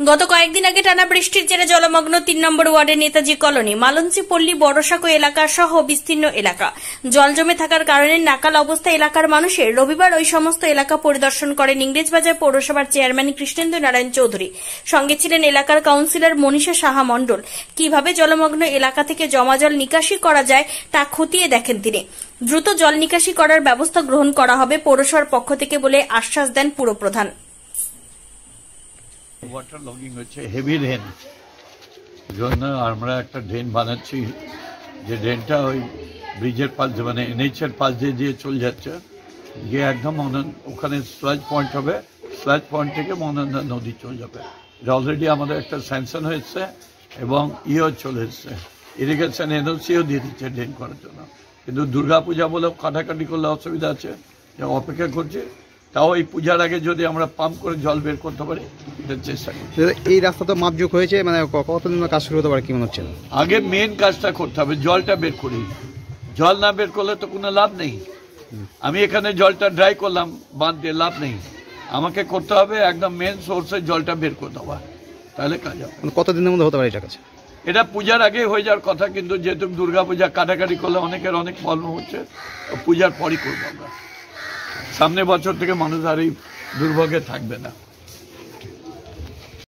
গত কয়েকদিন আগে টানা বৃষ্টির জেরে জলমগ্ন ৩ নম্বর ওয়ার্ডের নেতাজি কলোনি, মালঞ্চি পল্লী, বড়সাঁকো এলাকা সহ বিস্তীর্ণ এলাকা। জল জমে থাকার কারণে নাকাল অবস্থা এলাকার মানুষের। রবিবার ওই সমস্ত এলাকা পরিদর্শন করেন ইংরেজবাজার পৌরসভার চেয়ারম্যান কৃষ্ণেন্দু নারায়ণ চৌধুরী। সঙ্গে ছিলেন এলাকার কাউন্সিলর মনীষা সাহা মণ্ডল। কিভাবে জলমগ্ন এলাকা থেকে জমা জল নিকাশি করা যায় তা খতিয়ে দেখেন তিনি। দ্রুত জল নিকাশি করার ব্যবস্থা গ্রহণ করা হবে পৌরসভার পক্ষ থেকে বলে আশ্বাস দেন পুরপ্রধান। ওয়াটার লগিং হচ্ছে, হেভি রেন জন্য আমরা একটা ড্রেন বানাচ্ছি, যে ড্রেনটা ওই ব্রিজের পাশ দিয়ে মানে এনএইচের পাশ দিয়ে চলে যাচ্ছে, গিয়ে একদম ওখানে স্লাজ পয়েন্ট হবে, স্লাজ পয়েন্ট থেকে মহানন্দা নদী চলে যাবে। এটা অলরেডি আমাদের একটা স্যাংশন হয়েছে এবং চলে এসছে, ইরিগেশন এনওসিও দিয়ে দিচ্ছে ড্রেন করার জন্য। কিন্তু দুর্গাপূজা বলে কাটাকাটি করলে অসুবিধা আছে, অপেক্ষা করছে। তাও এই পূজার আগে যদি আমরা পাম্প করে জল বের করতে পারি এটার চেষ্টা করি। এই রাস্তা তো মাপযোগ হয়েছে, মানে কতদিন কাজ শুরু হতে পারে কি মনে হচ্ছে? আগে মেন কাজটা করতে হবে, জলটা বের করি। জল না বের করলে তো কোনো লাভ নেই। আমি এখানে জলটা ড্রাই করলাম, বাঁধ দিয়ে লাভ নেই। আমাকে করতে হবে একদম মেন সোর্সে জলটা বের করতে হবে, তাহলে কাজ হবে। কতদিনের মধ্যে হতে পারে এটা কাছে? এটা পূজার আগে হয়ে যাওয়ার কথা, কিন্তু যেহেতু দুর্গাপূজা কাটাকাটি করলে অনেকের অনেক প্রবলেম হচ্ছে, পূজার পরই করবো আমরা। সামনে বছর থেকে মানুষ আর এই দুর্ভোগে থাকবে না।